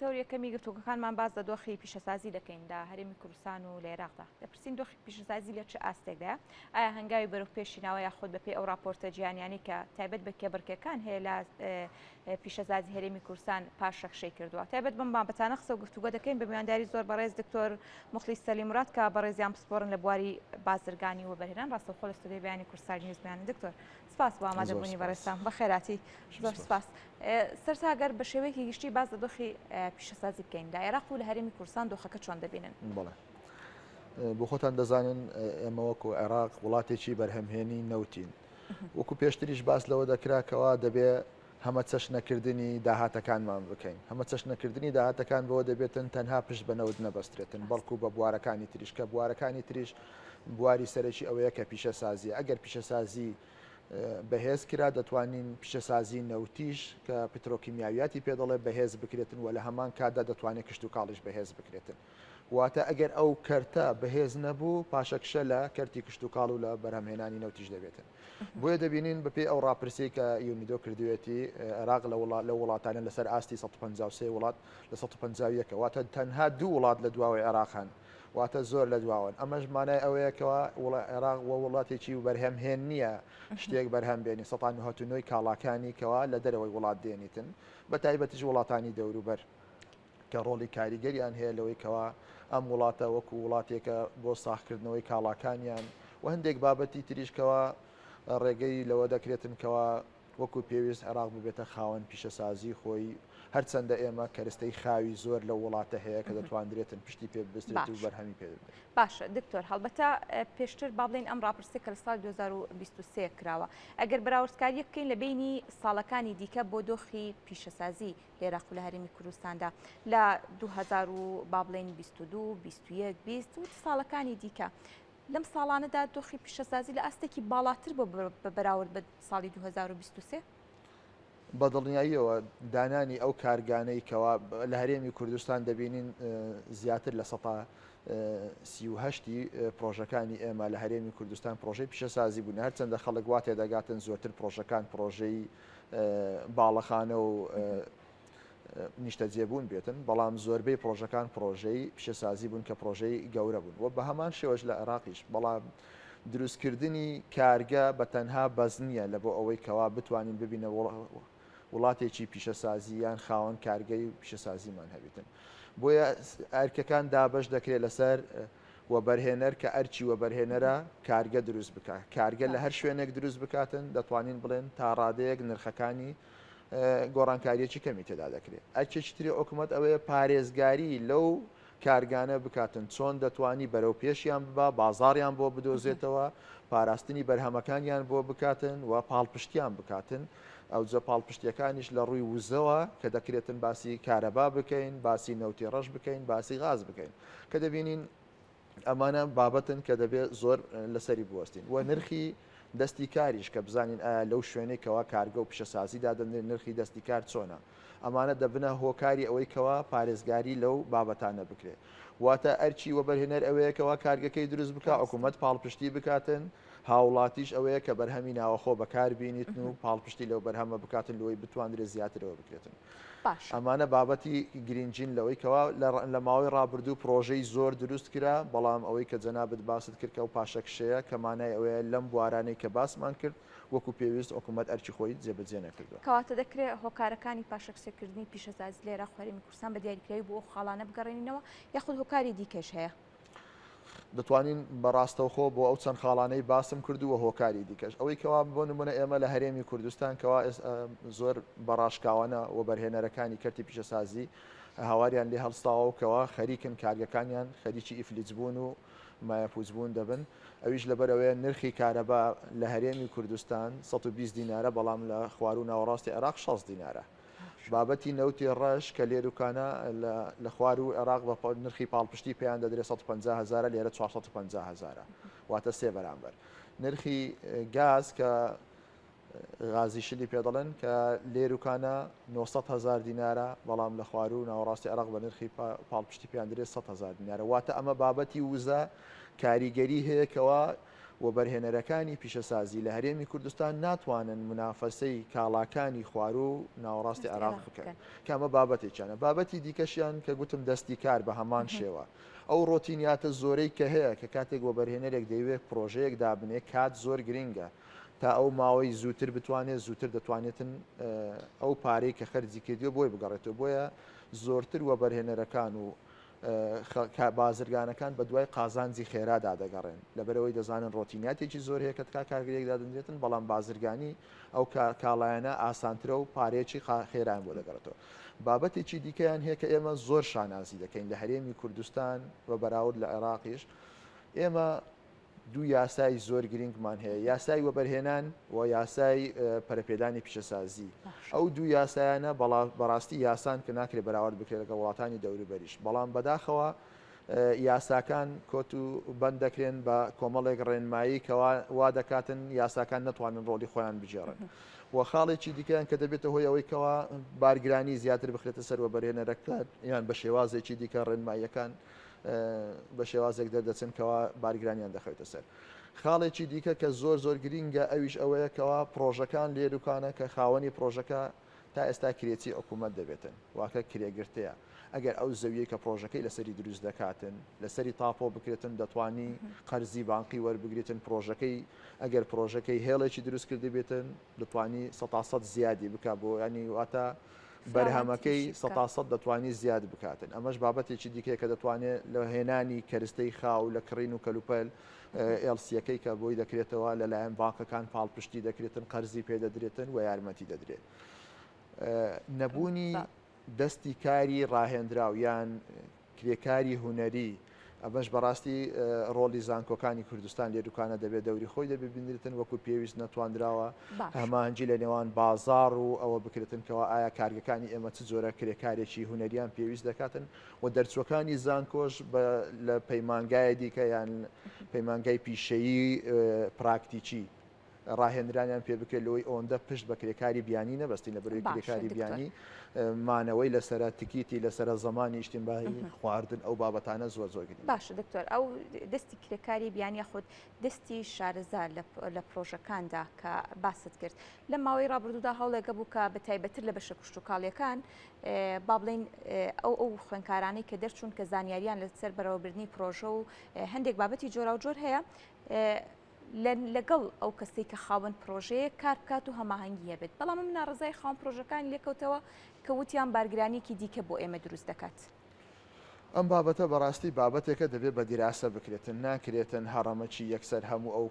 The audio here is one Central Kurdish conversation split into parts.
تەوری یەکەمی گفتوگەکانمان باز لە دۆخی پیشەسازی دەکەین لە هەرێمی کوردستان و لە عێراقدا. دەپرسین دۆخی پیشەسازی لە چه ئاستێکدایە؟ ئایا هەنگاوی بەرەوپێشینەوە یاخود بەپێی ئەو راپۆرتە جیهانیانی کە تایبەت بە کێبڕکێکان هەیە لە پیشەسازی هەرێمی کوردستان پاشەخشەی کردووە. تایبەت بەم بابەتانە قسە و گفتوگۆ دەکەین بە میوانداری زۆر بەڕێز دکتۆر مخلیس سەلیموراد کە بەڕێزیان پسپۆڕن لە بواری بازرگانی و بەرهێنان ڕاستەوخۆ لە ستودیۆی بەیانی کوردستان نیوزمیان. دکتۆر سپاس بۆ ئامادەبوونی بەڕێستان بە خێراتی. زۆر سپاس. سەرتا ئەگەر بە شێوەیەکی گشتی باز لە دۆخی پیشەسازی بکەین لە عێراق و لە هەرێمی کوردستان دۆخەکە چۆن دەبینن؟ بەڵێ بۆ خۆتان دەزانن ئێمە وەکو عێراق وڵاتێکی بەرهەمهێنی نەوتین. وەکو پێشتریش باس لەوە دەکراکەوە دەبێ هەمە چەشنەکردنی داهاتەکانمان بکەین. هەمە چەشنەکردنی داهاتەکان بەوە دەبێتن تەنها پشت بە نەوت نەبەسترێتن، بەڵکو بە بوارەکانی تریش کە بوارەکانی تریش بواری سەرەکی ئەوەیە کە پیشەسازی ئەگەر پیشەسازی بەهێز کرا دەتوانین پیشەسازی نەوتیش کە پترۆکیمیاویاتی پێ دەڵێ بەهێز بکرێتن و لە هەمان کاتدا دەتوانێت کشت و کاڵیش بەهێز بکرێتن. واتە ئەگەر ئەو کەرتە بەهێز نەبوو پاشەکشە لە کەرتی کشت و کاڵ و لە بەرهەمهێنانی نەوتیش دەبێتن. بۆیە دەبینین بەپێی ئەو ڕاپرسی کە یونیدۆ کردوێتی عێراق لە وڵاتانە لەسەر ئاستی 153 وڵات لە 151 واتە تەنها دوو وڵات لە دواوەی عێراقان. واتە زۆر لە دواون. ئەمەش مانای ئەوەیەکەوە عێراق وە وڵاتێکی بەرهەمهێن نییە شتێک بەرهەم بێنی 1970 کاڵاکانی کەوا لە دەرەوەی وڵات دێنیتن بە تایبەتیش وڵاتانی دەوروبەر کە ڕۆڵی کاریگەریان هەیە لەوەی کەوا ئەم وڵاتە وەکو وڵاتێکە بۆ ساختکردنەوەی کاڵاکانیان و هەندێک بابەتی تریشکەوە ڕێگەی لەوە دەکرێتن کەوا وەکو پێویست عێراق ببێتە خاوەن پیشەسازی خۆی هەرچەندە ئێمە کەرستەی خاوی زۆر لە وڵاتە هەیە کە دەتوانرێتن پشتی پێ بستێت و بەرهەمی پێ بێت. باشە دکتۆر هەڵبەتە پێشتر با بڵێن ئەم ڕاپرسێک کە لە ساڵ 2023 کراوە ئەگەر بەراوردکاری بکەین لە بینی ساڵەکانی دیکە بۆ دۆخی پیشەسازی لە عێراق و لە هەرێمی کوردستاندا لە 2000 با بڵێن 22 21 20 ساڵەکانی دیکە لەم ساڵانەدا دۆخی پیشەسازی لە ئاستێکی باڵاتر بۆ بەراورد بە ساڵی 2023 بەدڵنیاییەوە دانانی ئەو کارگانەی کەوا لە هەرێمی کوردستان دەبینین زیاتر لە 138 پرۆژەکانی ئێمە لە هەرێمی کوردستان پرۆژەی پیشەسازی بوون هەرچەندە خەڵک وا تێدەگاتن زۆرتر پرۆژەکان پرۆژەی باڵەخانە و نیشتە جێبوون بێتن بەڵام زۆربەی پرۆژەکان پرۆژەی پیشەسازی بوون کە پرۆژەی گەورە بوون و بە هەمان شێوەش لە عێراقیش بەڵام دروستکردنی کارگە بە تەنها بەز نییە لە بۆ ئەوەی کەوا بتوانین ببینە وڵاتێکی پیشەسازی یان خاوەن کارگەی پیشەسازیمان هەبێتن بۆیە ئەرکەکان دابش دەکرێت لەسەر وەبەرهێنەر کە ئەرچی وەبەرهێنەرە کارگە دروست بکات کارگە لە هەر شوێنێک دروست بکاتن دەتوانین بڵێن تا ڕادەیەک نرخەکانی گۆڕانکاریەکی کەمی تێدا دەکرێت ئەرچێکی تری حکوومەت ئەوەیە پارێزگاری لەو کارگانە بکاتن چۆن دەتوانی بەرەو پێشیان ببا بازاڕیان بۆ بدۆزێتەوە پاراستنی بەرهەمەکانیان بۆ بکاتن و پاڵپشتیان بکاتن ئەو جە پاڵپشتیەکانیش لە ڕووی وزەوە کە دەکرێتن باسی کارەبا بکەین باسی نەوتی ڕەش بکەین باسی غاز بکەین کە دەبینین ئەمانە بابەتن کە دەبێت زۆر لەسەری بوەستین و نرخی دەستی کاریش کە بزانین ئایا لەو شوێنێکەوە کارگە و پیشەسازیدا دەنێت نرخی دەستی کار چۆنە ئەمانە دەبنە هۆکاری ئەوەی کەوا پارێزگاری لەو بابەتانە بکرێت واتە ئەرچی وەبەرهێنەر ئەوەیەکەوە کارگەکەی دروست بکە حکوومەت پاڵپشتی بکاتن هاوڵاتیش ئەوەیە کە بەرهەمی ناوەخۆ بەکار بینیتن و پاڵپشتی لەو بەرهەمە بکاتن لەوەی بتوانرێت زیاترەوە بکرێتن ئەمانە بابەتی گرنگجین لەوەی کەوا لە ماوەی ڕابردوو پرۆژەی زۆر دروست کرا بەڵام ئەوەی کە جەنابەت باست کرد کە و پاشەکشەیە کە مانای ئەوەیە لەم بوارانەی کە باسمان کرد وەکو پێویست حکوومەت ئەرچی خۆی جێبەجێ نەکردووە کەواتە دەکرێت هۆکارەکانی پاشەکسێکردنی پیشەسازی لە عێراق و هەرێمی کوردستان بە دیاریکراوی بۆ ئەو خاڵانە بگەڕێنینەوە یاخود هۆکاری دیکەش هەیە دەتوانین بەڕاستەوخۆ بۆ ئەو چەند خاڵانەی باسم کردووە هۆکاری دیکەش ئەوەی کەوا بۆ نمونە ئێمە لە هەرێمی کوردستان کەوا زۆر بەڕاشکاوانە وەبەرهێنەرەکانی کەرتی پیشەسازی هاواریان لێ هەڵستاوە و کەوا خەریکن کارگەکانیان خەریکی ئیفلیج بوون و مایەپووزبوون دەبن ئەویش لەبەرەوەی نرخی کارەبا لە هەرێمی کوردستان 120 دینارە بەڵام لە خوار و ناوەڕاستی عێراق 6 دینارە بابەتی نەوتی ڕەش کە لێروکانە لە خوار و عێراق بە نرخی پاڵپشتی پێیان دەدرێت 150,000 لێرە 450,000 واتە سێ بەرامبەر نرخی گاز کە غازی شلی پێ دەڵێن کە لێروکانە 900,000 دینارە بەڵام لە خوار و ناوەڕاستی عێراق بە نرخی پاڵپشتی پێیان دەرێت 100,000 دینارە واتە ئەمە بابەتی وزە کاریگەری هەیەکەوە و بەرهێنەرەکانی پیشەسازی لە هەرێمی کوردستان ناتوانن منافەسەی کاڵاکانی خوارۆ و ناوەڕاستی عێراق بکەن. کامە بابەتێکیانە. بابەتی دیکەشیان کە گوتم دەستی کار بە هەمان شێوە. ئەو ڕۆتینیاتە زۆرەی کە هەیە کە کاتێک بۆ بەرهێنەرێک دەیوێت پرۆژەیەک دابنێ کات زۆر گرنگە تا ئەو ماوەی زووتر بتوانێت زووتر دەتوانێتن ئەو پارەی کە خەرجی کردووە بۆی بگەڕێتەوە. بۆیە زۆرتر وە بەرهێنەرەکان و بازرگانەکان بە دوای قازانجی خێرادا دەگەڕێن لەبەرەوەی دەزانن ڕۆتینیاتێکی زۆر هەیە کە تا کارگرێک دادنرێتن بەڵام بازرگانی ئەو کاڵایەنە ئاسانترە و پارەیەکی خێران بۆ دەگەڕێتەوە. بابەتێکی دیکەیان هەیە کە ئێمە زۆر شانازی دەکەین لە هەرێمی کوردستان و بەراورد لە عێراقیش. ئێمە دوو یاسای زۆر گرنگمان هەیە، یاسای وەبەرهێنان و یاسای پەرەپێدانی پیشەسازی. ئەو دوو یاسایانە بەڕاستی یاسان کە ناکرێت بەراورد بکرێت لەگە وڵاتانی دەوروبەریش، بەڵام بەداخەوە یاساکان کۆت و بەند دەکرێن بە کۆمەڵێک ڕێنمایی کەوا وا دەکاتن یاساکان نەتوانن ڕۆڵی خۆیان بجێڕن. و خاڵێکی دیکەیان کە دەبێتە هۆی ئەوەی کەوا بارگرانی زیاتر بخرێتە سەر وەبەرهێنەرەکان یان بە شێوازێکی دیکە ڕێنماییەکان بە شێوازێک دەردەچنکەوە بارگرانیان دەخەوێتە سەر. خاڵێکی دیکە کە زۆر زۆر گرینگە ئەویش ئەوەیە کەوا پرۆژەکان لێروکانە کە خاوەنی پرۆژەکە تا ئێستا کرێتی حکوومەت دەبێتن واکە کرێگرتەیە. ئەگەر ئەو زەویە کە پرۆژەکەی لەسەری دروست دەکاتن لەسەری تاپۆ بکرێتن دەتوانی قەرزی بانقی وەربگریتن پرۆژەکەی ئەگەر پرۆژەکەی هێڵێکی دروست کرد بێتن دەتوانی 100% زیادی بکات بۆ ینی واتە بەرهەمەکەی 100% دەتوانی زیاد بکاتن. ئەمەش بابەتێکی دیکەیە کە دەتوانێت لە هێنانی کەرستەی خاو لە کڕین و کەلوپەل ئێلسیەکەی کە بۆی دەکرێتەوە لەلایەن بانکەکان پاڵپشتی دەکرێتن قەرزی پێدەدرێتن و یارمەتی دەدرێت. نەبوونی دەستی کاری ڕاهێنراو یان کرێکاری هوەری ئەمەش بەڕاستی ڕۆڵی زانکۆکانی کوردستان لێروکانە دەبێت دەوری خۆی دەبێت بنرێتن وەکو پێویست نەتواندراوە هەمانجی لە نێوان بازار و ئەوە بکرێتنکەوە ئایا کارگەکانی ئێمە چ جۆرە کرێکارێکی هوەریان پێویست دەکاتن و دەرچوەکانی زانکۆش لە پەیمانگایە دیکە یان پەیمانگای پیشەیی پراکتیکی ڕاهێنرانیان پێ بکرێت لەوەی ئەوەندە پشت بە کرێکاری بیانی نەبەستی لە بەرەوەی کرێکاری بیانی مانەوەی لەسرە تکیتی لەسرە زمانی ئیشتیمبایی خواردن ئەو بابەتانە زۆر زۆر گرنگە. باشە دکتۆر، ئەو دەستی کرێکاری بیانی خۆت دەستی شارەزار لە پرۆژەکاندا کە باست کرد لە ماوەی ڕابردوودا هەوڵێکە بوو کە بەتایبەتر لە بەشە کشتتوکاڵیەکان با بڵین ئەو خوێنکارانەی کە دەرچوون کە زانیاریان لەسەر بەرەوەبردنی پرۆژە و هەندێک بابەتی جۆرا و جۆر هەیە لەگەڵ ئەو کەسێک کە خاوەن پرۆژەیە کار بکات و هەماهەنگی هەبێت. بەڵام من ناڕزای خاوەن پرۆژەکانی لێکەوتەوە کە وتیان بارگرانیەکی دیکە بۆ ئێمە دروست دەکات. ئەم بابەتە بەڕاستی بابەتێکە دەبێت بە دیراسە بکرێتن، ناکرێتن هەڕەمەکی یەکسەر هەموو ئەو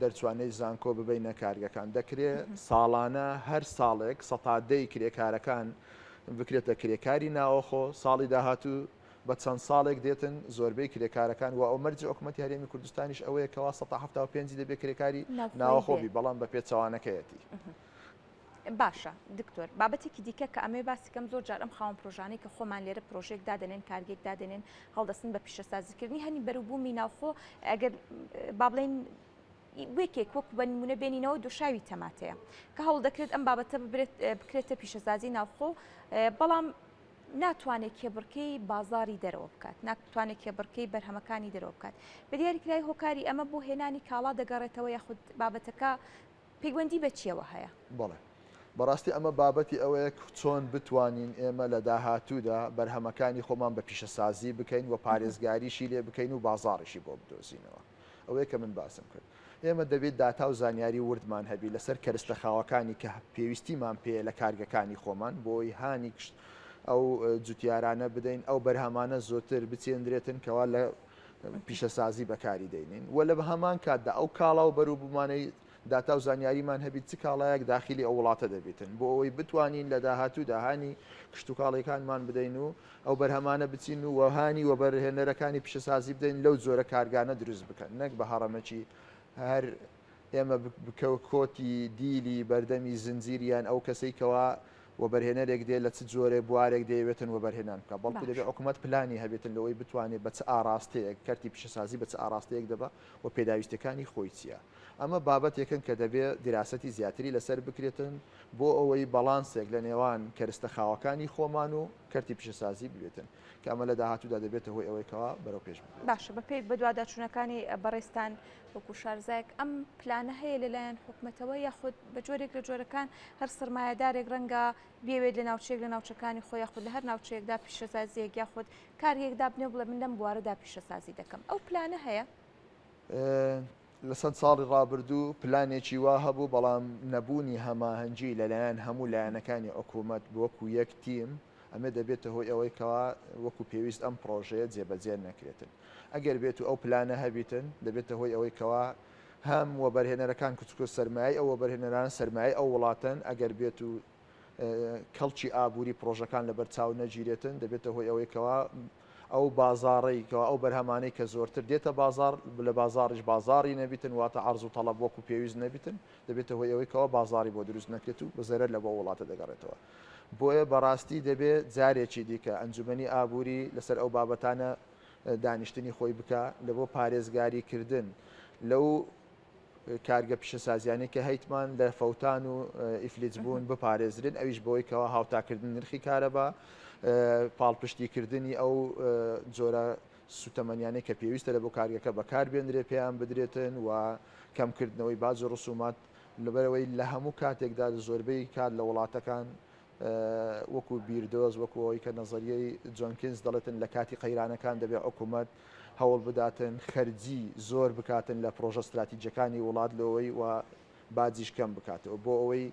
دەرچوانەی زانکۆ ببینە کارگەکان. دەکرێت ساڵانە هەر ساڵێک سەتادەی کرێکارەکان بکرێتە کرێکاری ناوەخۆ، ساڵی داهاتوو بە چەند ساڵێک دێتن زۆربەی کرێکارەکان و ئەو مەرجی حکوومەتی هەرێمی کوردستانیش ئەوەیە کەوا 175 دەبێت کرێکاری ناوەخۆبی بەڵام بە پێچەوانەکەیەتی. باشە دکتۆر، بابەتێکی دیکە کە ئەمێ باسیکەم زۆر جار ئەم خاوەن پرۆژانەی کە خۆمان لێرە پرۆژێک دادنێن کارگێک دادنێن هەڵدەستن بە پیشەسازیکردنی هەنی بەروبوومی ناوخۆ ئەگەر با بڵین وێکێک وەکو بە نمونە بێنینەوە دۆشاوی تەماتەیە کە هەوڵ دەکرێت ئەم بابەتە بکرێتە پیشەسازی ناوخۆ، بەڵام ناتوانێت کێبڕکەی بازاری دەرەوە بکات، ناتوانێت کێبڕکەی بەرهەمەکانی دەرەوە بکات. بە دیاریکرای هۆکاری ئەمە بۆ هێنانی کاڵا دەگەڕێتەوە یاخود بابەتەکە پەیوەندی بە چیەوە هەیە؟ بەڵێ بەڕاستی ئەمە بابەتی ئەوەیە چۆن بتوانین ئێمە لە داهاتوودا بەرهەمەکانی خۆمان بە پیشەسازی بکەین و پارێزگاریشی لێ بکەین و بازاڕشی بۆ بدۆزینەوە. ئەوەیە کە من باسم کرد. ئێمە دەبێت داتا و زانیاری وردمان هەبی لەسەر کەرستە خاوەکانی کە پێویستیمان پێ لە کارگەکانی خۆمان بۆی هانی ئەو جوتیارانە بدەین ئەو بەرهەمانە زۆرتر بچێندرێتن کەوا لە پیشەسازی بەکاری دەینین و لە بە هەمان کاتدا ئەو کاڵا و بەرووبوومانەی داتا و زانیاریمان هەبیت چ کاڵایەک داخلی ئەو وڵاتە دەبێتن بۆ ئەوەی بتوانین لە داهاتوو داهانی کشت و کاڵەکانمان بدەین و ئەو بەرهەمانە بچین و وەهانی و بەرهێنەرەکانی پیشەسازی بدەین لەو جۆرە کارگانە دروست بکەن، نەک بە هەڕەمەکی هەر ئێمە کۆتی دیلی بەردەمی زنجیریان ئەو کەسەی کەوا وەبەرهێنەرێک دێ لە چ جۆرێ بوارێک دەیەوێتن وەبەرهێنان بکە بەڵکو دەبێت حکوومەت پلانی هەبێتن لەوەی بتوانێت بە چ ئاراستەیەک کەرتی پیشەسازی بە چ ئاراستەیەک دەبە و پێداویستەکانی خۆی چییە. ئەمە بابەتێکن کە دەبێت دیراسەتی زیاتری لەسەر بکرێتن بۆ ئەوەی بەڵانسێک لە نێوان کەرستە خاوەکانی خۆمان و کەرتی پیشەسازی ببێتن کە ئەمە لە داهاتوودا دەبێتە هۆی ئەوەیەوە بەرەو پێش بێت. باشە بەپێی بەدواداچوونەکانی بەڕێستان وەکو شارزایك ئەم پلانە هەیە لەلایەن حکوومەتەوە یاخود بە جۆرێک لە جۆرەکان هەر سرمایه‌دارێک ڕەنگە بێوێت لە ناوچەیەک لە ناوچەکانی خۆی یاخود لە هەر ناوچەیەکدا پیشەسازیەک یاخود کارێکدا بنێ بڵێ من لەم بوارەدا پیشەسازی دەکەم ئەو پلانە هەیە؟ لە چەند ساڵی ڕابردوو پلانێکی وا هەبوو بەڵام نەبوونی هەماهەنگی لەلایەن هەموو لایەنەکانی حکوومەت وەکو یەک تیم ئەمە دەبێتە هۆی ئەوەی کەوا وەکو پێویست ئەم پرۆژەیە جێبەجێ نەکرێتن. ئەگەر بێت و ئەو پلانە هەبیتن دەبێتە هۆی ئەوەی کەوا هەم وەبەرهێنەرەکان کچکۆ سەرمایی ئەو وەبەرهێنەران سەرمایی ئەو وڵاتن ئەگەر بێت و کەڵکی ئابووری پرۆژەکان لەبەر چاو نەگیرێتن دەبێتە هۆی ئەوەی کەوا ئەو بازاڕێکەوە ئەو بەرهەمانەی کە زۆرتر دێتە بازار لە بازاڕیش بازاری نەبیتن واتە عەرز و تەڵەب وەکو پێویست نەبیتن دەبێتە هۆی ئەوەی کەوا بازاری بۆ دروست نەکرێت و بەزەرە لە بۆ وڵاتە دەگەڕێتەوە. بۆیە بەڕاستی دەبێت جارێکی دیکە ئەنجومەنی ئابووری لەسەر ئەو بابەتانە دانیشتنی خۆی بکە لە بۆ پارێزگاریکردن لەو کارگە پیشەسازیانەی کە هەیتمان لە فەوتان و ئیفلیجبوون بپارێزرن ئەویش بۆی کەوا هاوتاکردن نرخی کارەبا پاڵپشتیکردنی ئەو جۆرە سوتەمەنیانەی کە پێویستە لە بۆ کارگەکە بەکار بێنرێ پێیان بدرێتن و کەمکردنەوەی باج و ڕسومات لەبەرەوەی لە هەموو کاتێکدا زۆربەی کار لە وڵاتەکان وەکو بیردۆز وەکوەوەی کە نەزەریەی جۆنکینز دەڵێتن لە کاتی قەیرانەکان دەبێت حکوومەت هەوڵ بداتن خەرجی زۆر بکاتن لە پرۆژە استراتیجەکانی وڵات لەوەی و باجیش کەم بکاتەوە بۆ ئەوەی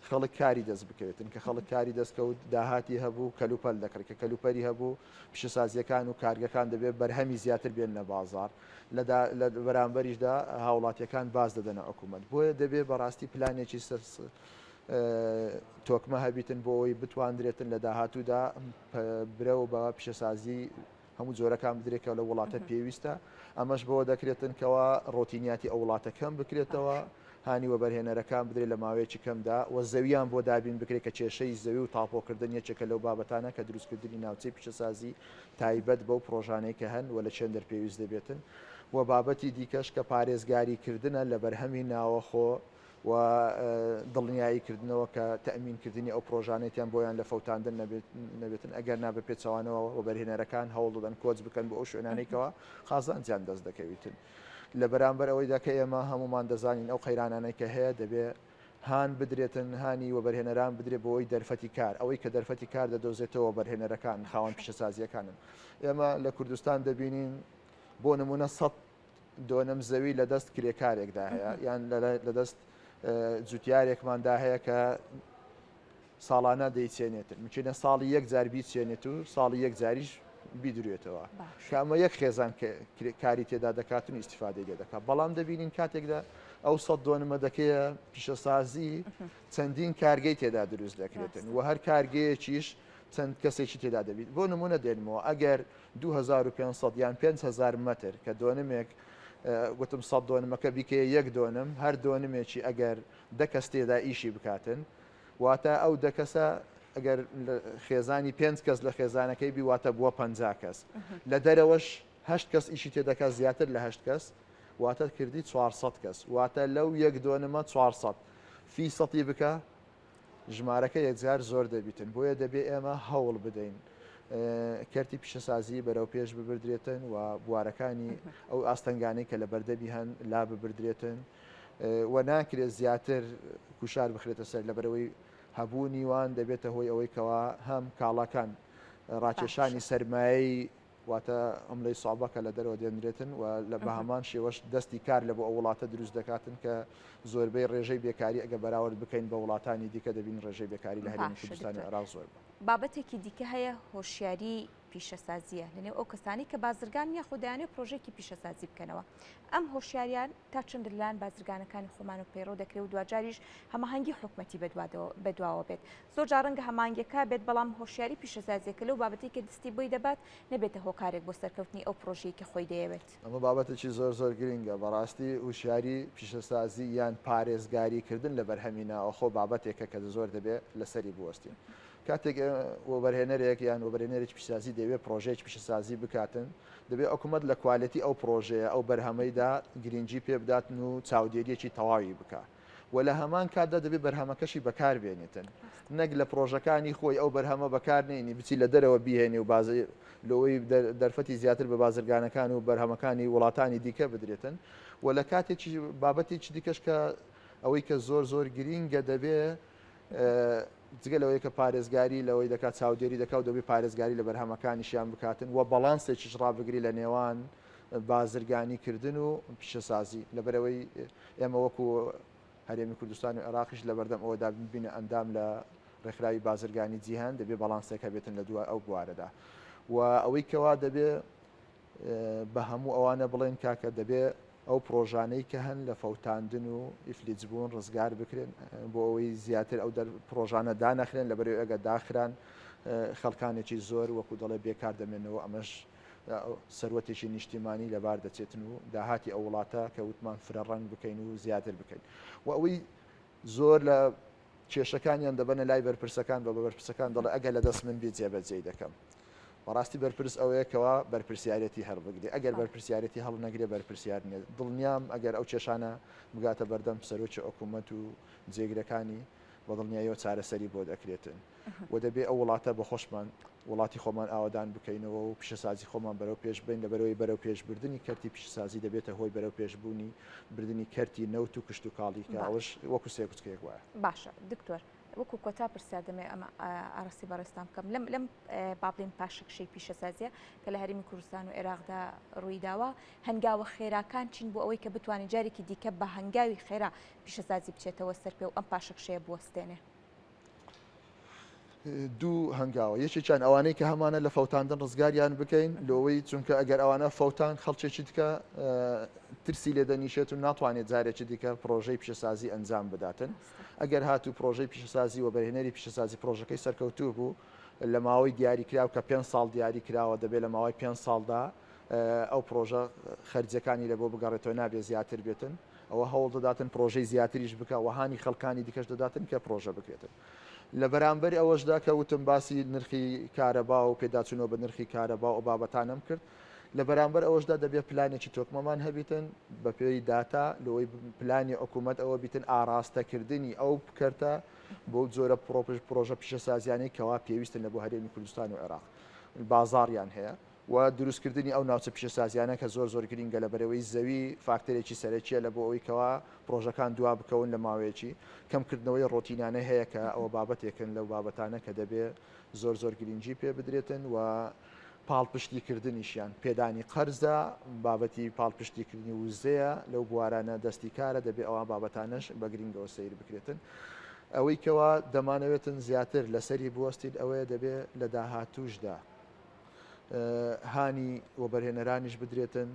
خەڵک کاری دەست بکەوێتن کە خەڵک کاری دەستکەوت داهاتی هەبوو کەلوپەل دەکرێت کە کەلوپەری هەبوو پیشەسازیەکان و کارگەکان دەبێت بەرهەمی زیاتر بێن لە بازار لە بەرامبەریشدا هاوڵاتیەکان باز دەدەنە حکوومەت بۆیە دەبێت بەڕاستی پلانێکی تۆکمە هەبیتن بۆ ئەوی بتواندرێتن لە داهاتوودا برەو بە پیشەسازی هەموو جۆرەکان بدرێتەوە لە وڵاتە پێویستە ئەمەش بۆ دەکرێتن کەەوە ڕۆتینیاتی ئەو وڵاتە کەم بکرێتەوە هانی وەبەرهێنەرەکان بدرێت لە ماوەیەکی کەمدا و زەویان بۆ دابین بکرێت کە کێشەی زەوی و تاپۆکردن یەکێکە لەو بابەتانە کە دروستکردنی ناوچەی پیشەسازی تایبەت بەو پرۆژانەی کە هەن و لە چێن دەرپێویست دەبێتن و بابەتی دیکەش کە پارێزگاریکردنە لە بەرهەمی ناوەخۆ و دڵنیاییکردنەوە کە تەمینکردنی ئەو پرۆژانێتیان بۆیان لە فەوتاندن نەبێتن ئەگەر نابە پێچەوانەوە وەبەرهێنەرەکان هەوڵ دەدەن کۆچ بکەن بۆ ئەو شوێنانێکەوە خازانجیان دەست دەکەویتن لە بەرامبەر ئەوەیدا کە ئێمە هەمومان دەزانین ئەو قەیرانانەی کە هەیە دەبێت هان بدرێتن هانی وەبەرهێنەران بدرێت بۆەوەی دەرفەتی کار ئەوەی کە دەرفەتی کار دەدۆزێتەوە وەبەرهێنەرەکان خاوەن پیشەسازیەکانن ئێمە لە کوردستان دەبینین بۆ نمونە 100 دۆنەم زەوی لە دەست کرێکارێکدا هەیە یان لە دەست جوتیارێکماندا هەیە کە ساڵانە دەیچێنێتن مچینە ساڵی یەک جار بیچێنێت و ساڵی یەک جاریش بیدروێتەوە کامە یەک خێزان کاری تێدا دەکاتن ئیسیفادەی لێ دەکات بەڵام دەبینین کاتێکدا ئەو 100 دۆنمە دەکەیە پیشەسازی چەندین کارگەی تێدا دروست دەکرێتن و هەر کارگەیەکیش چەند کەسێکی تێدا دەبیت بۆ نمونە دێنمەوە ئەگەر 2500 یان 5000 متر کە دۆنمێک گوتم 100 دۆنمەکە بیکەیە یەک دۆنم هەر دۆنمێکی ئەگەر دەکەس تێدا ئیشی بکاتن واتە ئەو دەکەسە ئەگەر خێزانی 5 کەس لە خێزانەکەی بیواتە بووە 50 کەس لە دەرەوەش 8 کەس ئیشی تێدەکات زیاتر لە 8 کەس واتە کردی 400 کەس واتە لەو یەک دۆنمە 400 فیسەتی بکە ژمارەکە یەکجار زۆر دەبیتن بۆیە دەبێ ئێمە هەوڵ بدەین کەرتی پیشەسازی بەرەو پێش ببردرێتن و بوارەکانی ئەو ئاستەنگانەی کە لە بەردەبی هەن لا ببردرێتن و ناکرێت زیاتر کوشار بخرێتە سەر لەبەرەوەی هەبوونی وان دەبێتە هۆی ئەوەی کەوا هەم کاڵەکان ڕاکێشانی سەرمایی واتە ئەملەی سوابەکە لە دەرەوە دێنرێتن و لە بەهامان شێوەش دەستی کار لە بۆ ئەو وڵاتە دروست دەکاتن کە زۆربەی ڕێژەی بێکاری ئەگە بەراورد بکەین بە وڵاتانی دیکە دەبین ڕێژەی بێکاری لە هەرێمی کوردستانی عێراق زۆر بابەتێکی دیکە هەیە هۆشیاری پیشەسازیە لەنێو ئەو کەسانی کە بازرگان یا خوددایانێ پرۆژێکی پیشەسازی بکەنەوە ئەم هۆشیاریان تا چەند لەلایەن بازرگانەکانی خۆمان و پەیڕۆ دەکرێت و دوجاریش هەماهەنگی حکومەتی بەدواوە بێت زۆر جارنگە هەمانگیەکە بێت بەڵام هۆشیاری پیشەسازیەکە لەو بابەتی کە دەستی بۆی دەبات نەبێتە هۆکارێک بۆ سەرکەوتنی ئەو پرۆژەیە کە خۆی دەیەوێت ئەمە بابەتێکی زۆر گرنگە بەڕاستی هوشیاری پیشەسازی یان پارێزگاریکردن لە بەرهەمینەوە خۆ بابەتێکە کە زۆر دەبێت لەسەری بوەستین کاتێک وەبەرهێنەرێک یان وەبەرهێنەرێکی پیشەسازی دەوێت پرۆژەیەکی پیشەسازی بکاتن دەبێت حکوومەت لە کوالیتی ئەو پرۆژەیە ئەو بەرهەمەیدا گرنگی پێ بداتن و چاودێریەکی تەواوی بکات و لە هەمان کاتدا دەبێت بەرهەمەکەشی بەکاربێنێتن نەک لە پرۆژەکانی خۆی ئەو بەرهەمە بەکارنێنی بچی لە دەرەوە بیهێنی و لەوەی دەرفەتی زیاتر بە بازرگانەکان و بەرهەمەکانی وڵاتانی دیکە بدرێتن و لە کاتێکی بابەتێکی دیکەش کە ئەوەی کە زۆر گرینگە دەبێت جگە لەوەی کە پارێزگاری لەوەی دەکات چاودێری دەکات دەبێت پارێزگاری لە بەرهەمەکانیشیان بکاتن و بەڵانسێکیش ڕابگری لە نێوان بازرگانیکردن و پیشەسازی لەبەرەوەی ئێمە وەکو هەرێمی کوردستان و عێراقیش لە بەردەم ئەوەدا ببینە ئەندام لە ڕێکخراوی بازرگانی جیهان دەبێت بەڵانسێکە بێتن لە دوای ئەو بوارەدا و ئەوەی کەوا دەبێت بە هەموو ئەوانە بڵێن کاکە دەبێت ئەو پرۆژانەی کە هەن لە فەوتاندن و ئیفلیجبوون ڕزگار بکرێن بۆ ئەوەی زیاتر ئەو پرۆژانە دانەخرێن لەبەرەوەی ئەگە داخران خەڵکانێکی زۆر وەکو دەڵێ بێکار دەمێنەوە ئەمەش سەروەتێکی نیشتیمانی لەبار دەچێتن و داهاتی ئەو وڵاتە کە وتمان فرەڕەنگ بکەین و زیاتر بکەین و ئەوەی زۆر لە کێشەکانیان دەبەنە لای بەرپرسەکان بە بەرپرسەکان دەڵێ ئەگە لە دەست من بێ جێبەجێ دەکەم بەڕاستی بەرپرس ئەوەیەکەوە بەرپرسیارەتی هەڵبگرێ ئەگەر بەرپرسیارەتی هەڵ نەگرێ بەرپرسیار نیە دڵنیام ئەگەر ئەو کێشانە بگاتە بەردەم سەرۆکی حکوومەت و جێگرەکانی بە دڵنیاییەوە چارەسەری بۆ دەکرێتن و دەبێ ئەو وڵاتە بە خۆشمان وڵاتی خۆمان ئاوادان بکەینەوە و پیشەسازی خۆمان بەرەو پێش بین لەبەرەوەی بەرەو پێشبردننی کەرتی پیشەسازی دەبێتە هۆی بەرەو پێشبوونی بردننی کەرتی نەوت و کشت و کاڵی کە ئەوش وەکو سێکوچکەیەک وایە باشە دکتۆر وەکو کۆتا پرسیار دەمێ ئەمە ئاراستی بەڕێستان بکەم لەم بابلین پاشەکشەی پیشەسازیە کە لە هەرێمی کوردستان و عێراقدا ڕوویداوە هەنگاوە خێراکان چین بۆ ئەوەی کە بتوانین جارێکی دیکە بە هەنگاوی خێرا پیشەسازی بچێتەوە سەر پێ و ئەم پاشەکشەیە بوەستێنێ دوو هەنگاوە یەکێکیان ئەوانەی کە هەمانە لە فەوتاندن ڕزگاریان بکەین لەوەی چونکە ئەگەر ئەوانە فەوتان خەڵکێکی دیکە ترسی لێ دەنیشێت و ناتوانێت جارێکی دیکە پرۆژەی پیشەسازی ئەنجام بداتن ئەگەر هاتوو پرۆژەی پیشەسازی و بەرهێنەری پیشەسازی پرۆژەکەی سەرکەوتوو بوو لە ماوەی دیاریکراو کە 5 ساڵ دیاری کراوە دەبێت لە ماوەی 5 ساڵدا ئەو پرۆژە خەرجەکانی لە بۆ بگەڕێتەوە نابێت زیاتر بێتن ئەوە هەوڵ دەداتن پرۆژەی زیاتریش بکە وهانی خەڵکانی دیکەش دەداتن کە پرۆژە بکرێتن لە بەرامبەر ئەوەشدا کە وتم باسی نرخی کارەبا و پێداچوونەوە بە نرخی کارەبا و بابەتانم کرد لە بەرامبەر ئەوەشدا دەبێت پلانێکی تۆکمەمان هەبیتن بە پێی داتا لەوەی پلانی حکوومەت ئەوە بیتن ئاراستەکردنی ئەو بکەرتە بۆ جۆرە پرۆژە پیشەسازیانەی کەوا پێویستن لە بۆ هەرێمی کوردستان و عێراق بازاڕیان هەیە و دروستکردنی ئەو ناوچە پیشەسازیانە کە زۆر گرینگە لە بەرەوەی زەوی فاکتەرێکی سەرەکیە لە بۆ ئەوەی کەوا پرۆژەکان دوا بکەون لە ماوەیەکی کەمکردنەوەی ڕۆتینانە هەیە کە ئەوە بابەتێکن لەو بابەتانە کە دەبێت زۆر گرنگی پێ بدرێتن و پاڵپشتیکردنیشیان پێدانی قەرزە بابەتی پاڵپشتیکردنی وزەیە لەو بوارانە دەستی کارە دەبێت ئەوان بابەتانش بە گرنگەوە سیر بکرێتن ئەوەی کەوا دەمانەوێتن زیاتر لەسەری بوەستیت ئەوەیە دەبێت لە داهاتووشدا هانی وەبەرهێنەرانیش بدرێتن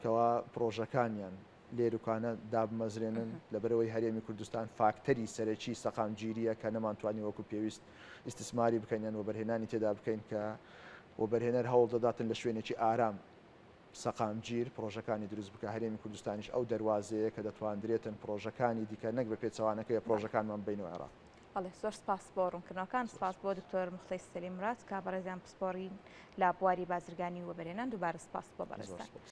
کەوا پرۆژەکانیان لێروکانە دابمەزرێنن لەبەرەوەی هەرێمی کوردستان فاکتەری سەرەکی سەقامگیریە کە نەمانتوانی وەکو پێویست ئیستثماری بکەین وەبەرهێنانی تێدا بکەین کە وەبەرهێنەر هەوڵ دەداتن لە شوێنێکی ئارام سەقامگیر پرۆژەکانی دروست بکە هەرێمی کوردستانیش ئەو دەواازەیە کە دەتواندرێتن پرۆژەکانی دیکە نەک بە پێچەوانەکەی پرۆژەکانمان بینەوە عێراق بەڵێ زۆر سپاس بۆ ڕوونکردنەوەکان سپاس بۆ دکتۆر مختەی سەلیمڕات کا بەڕێزیان پسپۆڕین لە بواری بازرگانی و وەبەرهێنان دووبارە سپاس بۆ بەڕێزان